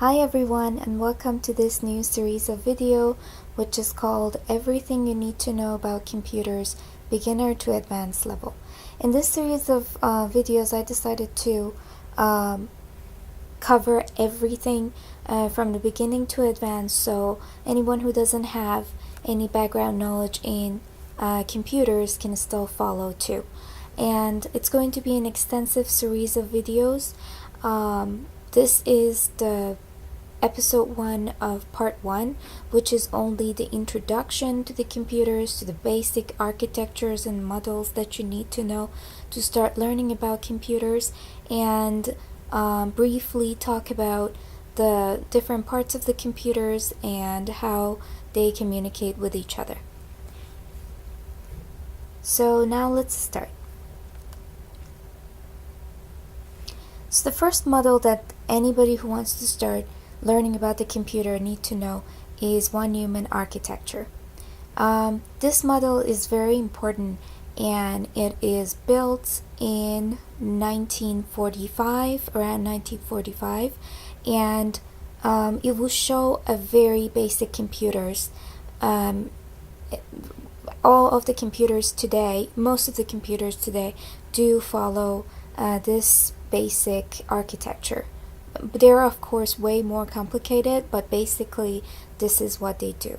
Hi everyone, and welcome to this new series of video which is called Everything You Need to Know About Computers, Beginner to Advanced Level. In this series of videos I decided to cover everything from the beginning to advanced, so anyone who doesn't have any background knowledge in computers can still follow too. And it's going to be an extensive series of videos. This is the episode 1 of part 1, which is only the introduction to the computers, to the basic architectures and models that you need to know to start learning about computers, and briefly talk about the different parts of the computers and how they communicate with each other. So now let's start. So the first model that anybody who wants to start learning about the computer need to know is Von Neumann architecture. This model is very important, and it is built in 1945, around 1945, and it will show a very basic computers. All of the computers today, most of the computers today do follow this basic architecture. They're of course way more complicated, but basically this is what they do.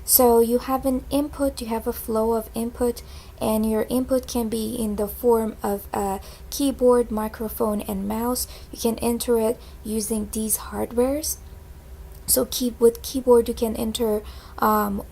So you have an input, you have a flow of input, and your input can be in the form of a keyboard, microphone, and mouse. You can enter it using these hardwares. So with keyboard you can enter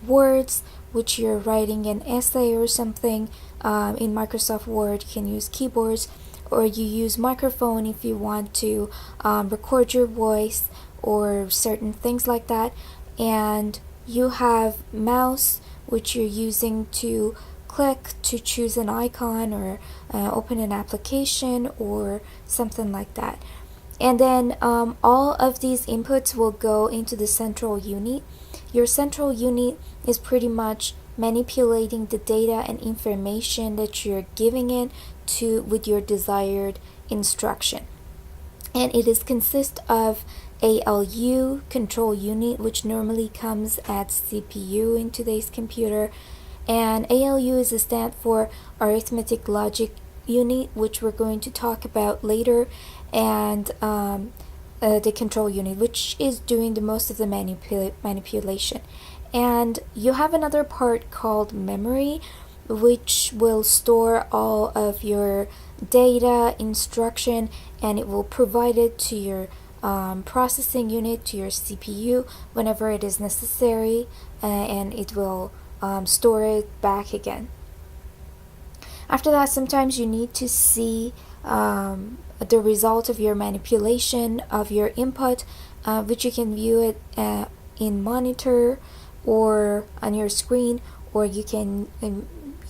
words, which you're writing an essay or something. In Microsoft Word you can use keyboards, or you use microphone if you want to record your voice or certain things like that. And you have mouse, which you're using to click to choose an icon or open an application or something like that. And then all of these inputs will go into the central unit. Your central unit is pretty much manipulating the data and information that you're giving it to with your desired instruction. And it is consist of ALU, control unit, which normally comes at CPU in today's computer, and ALU is a stand for arithmetic logic unit, which we're going to talk about later, and the control unit, which is doing the most of the manipulation. And you have another part called memory, which will store all of your data, instruction, and it will provide it to your processing unit, to your CPU, whenever it is necessary, and it will store it back again. After that, sometimes you need to see the result of your manipulation of your input, which you can view it in monitor or on your screen, or you can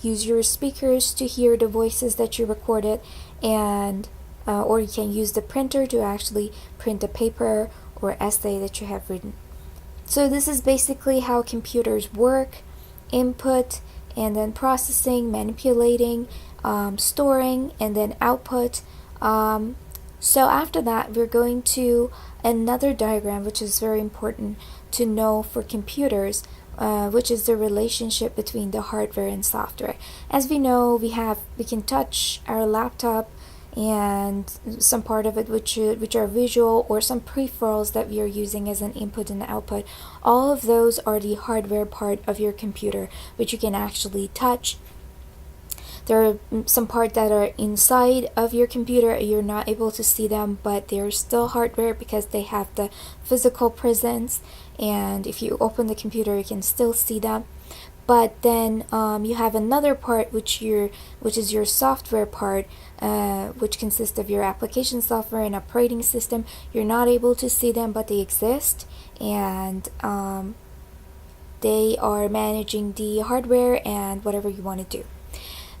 use your speakers to hear the voices that you recorded, and or you can use the printer to actually print the paper or essay that you have written. So this is basically how computers work: input, and then processing, manipulating, storing, and then output. So after that, we're going to another diagram which is very important to know for computers, which is the relationship between the hardware and software. As we know, we can touch our laptop and some part of it which are visual, or some peripherals that we are using as an input and output. All of those are the hardware part of your computer, which you can actually touch. There are some parts that are inside of your computer, you're not able to see them, but they're still hardware because they have the physical presence, and if you open the computer you can still see them. But then you have another part which is your software part, which consists of your application software and operating system. You're not able to see them, but they exist, and they are managing the hardware and whatever you want to do.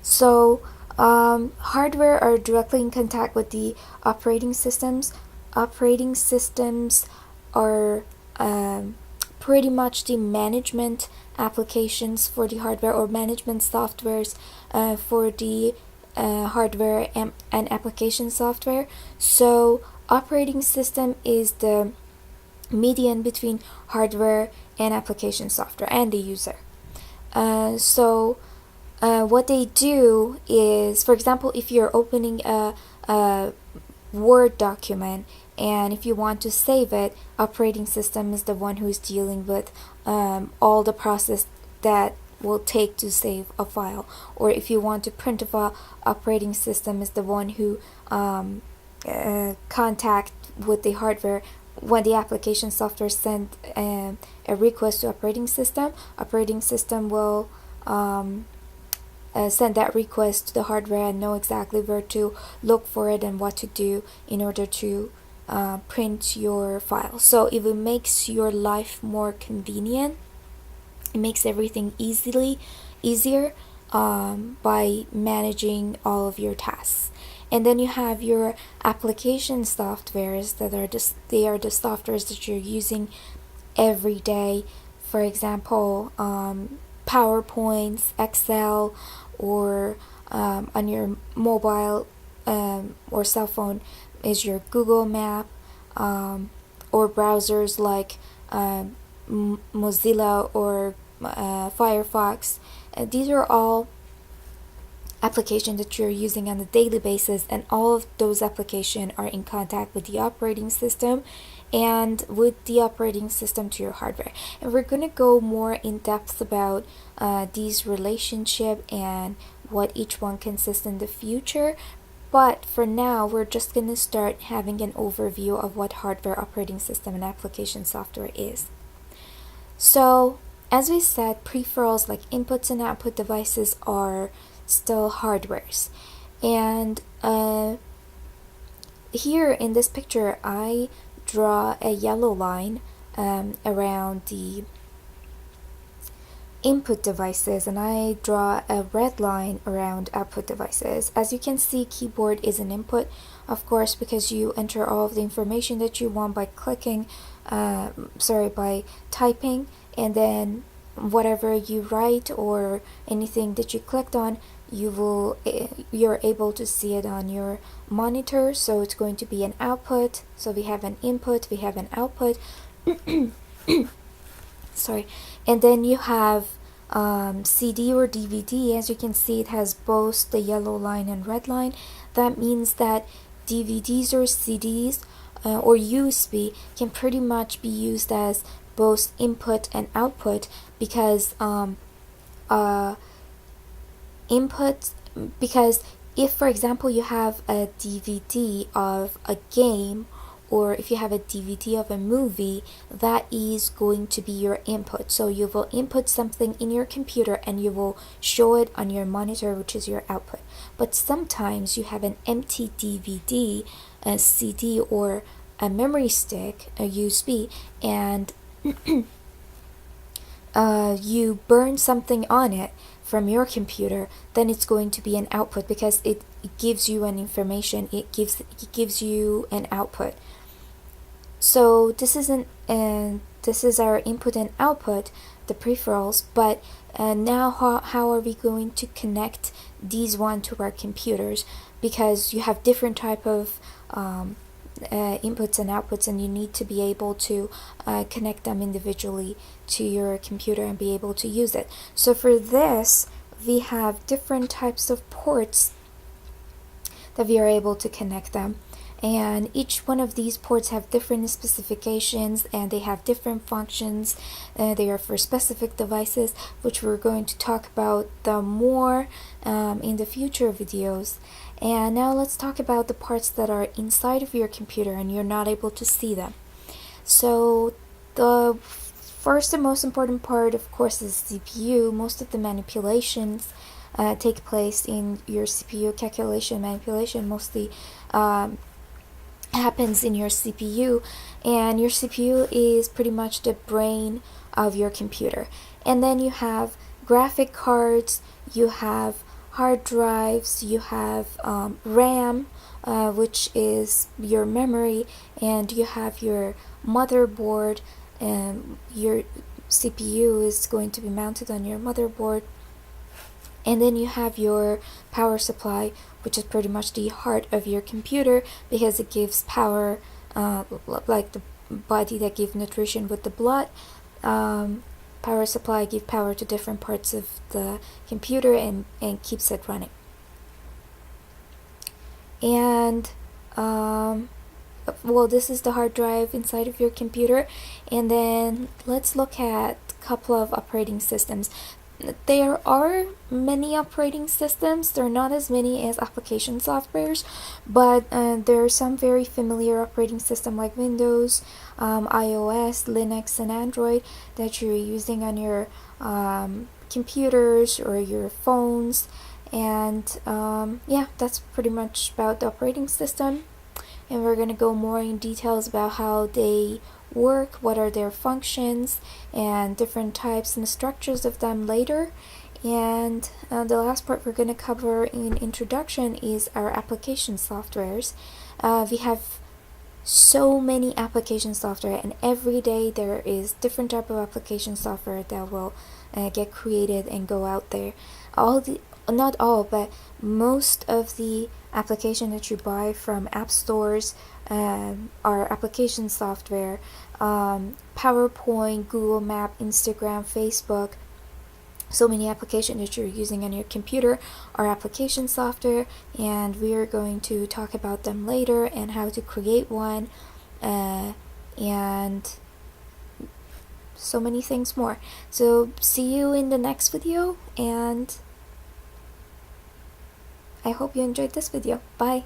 So hardware are directly in contact with the operating systems. Operating systems are pretty much the management applications for the hardware, or management softwares for the hardware and application software. So operating system is the median between hardware and application software and the user. What they do is, for example, if you're opening a Word document and if you want to save it, operating system is the one who's dealing with all the process that will take to save a file. Or if you want to print a file, operating system is the one who contact with the hardware. When the application software send a request to operating system will send that request to the hardware and know exactly where to look for it and what to do in order to print your file. So if it makes your life more convenient, it makes everything easier by managing all of your tasks. And then you have your application softwares that are they are the softwares that you're using every day. For example, PowerPoints, Excel, or on your mobile or cell phone is your Google Map, or browsers like Mozilla or Firefox. These are all applications that you're using on a daily basis, and all of those applications are in contact with the operating system and with the operating system to your hardware. And we're going to go more in depth about these relationship and what each one consists in the future. But for now, we're just going to start having an overview of what hardware, operating system, and application software is. So, as we said, peripherals like inputs and output devices are still hardwares. And here in this picture, I draw a yellow line around the input devices, and I draw a red line around output devices. As you can see, keyboard is an input, of course, because you enter all of the information that you want by by typing, and then whatever you write or anything that you clicked on, you're able to see it on your monitor. So it's going to be an output. So we have an input, we have an output. Sorry. And then you have CD or DVD. As you can see, it has both the yellow line and red line. That means that DVDs or CDs or USB can pretty much be used as both input and output, because if, for example, you have a DVD of a game, or if you have a DVD of a movie, that is going to be your input. So you will input something in your computer and you will show it on your monitor, which is your output. But sometimes you have an empty DVD, a CD, or a memory stick, a USB, and you burn something on it from your computer, then it's going to be an output, because it gives you an information, it gives you an output. So this is our input and output, the peripherals. But now how are we going to connect these one to our computers? Because you have different type of inputs and outputs, and you need to be able to connect them individually to your computer and be able to use it. So for this, we have different types of ports that we are able to connect them, and each one of these ports have different specifications and they have different functions. They are for specific devices, which we're going to talk about more in the future videos. And now let's talk about the parts that are inside of your computer and you're not able to see them. So the first and most important part, of course, is CPU. Most of the manipulations take place in your CPU. Calculation manipulation mostly happens in your CPU, and your CPU is pretty much the brain of your computer. And then you have graphic cards, you have hard drives, you have RAM, which is your memory, and you have your motherboard, and your CPU is going to be mounted on your motherboard. And then you have your power supply, which is pretty much the heart of your computer, because it gives power, like the body that give nutrition with the blood. Power supply give power to different parts of the computer and keeps it running. And well, this is the hard drive inside of your computer. And then let's look at a couple of operating systems. There are many operating systems. There are not as many as application softwares, but there are some very familiar operating systems like Windows, iOS, Linux, and Android that you're using on your computers or your phones. And yeah, that's pretty much about the operating system. And we're going to go more in details about how they work, what are their functions, and different types and structures of them later. And the last part we're going to cover in introduction is our application softwares. We have so many application software, and every day there is different type of application software that will get created and go out there. Not all, but most of the application that you buy from app stores are application software. PowerPoint, Google Map, Instagram, Facebook, so many applications that you're using on your computer are application software, and we are going to talk about them later and how to create one, and so many things more. So see you in the next video, and I hope you enjoyed this video. Bye!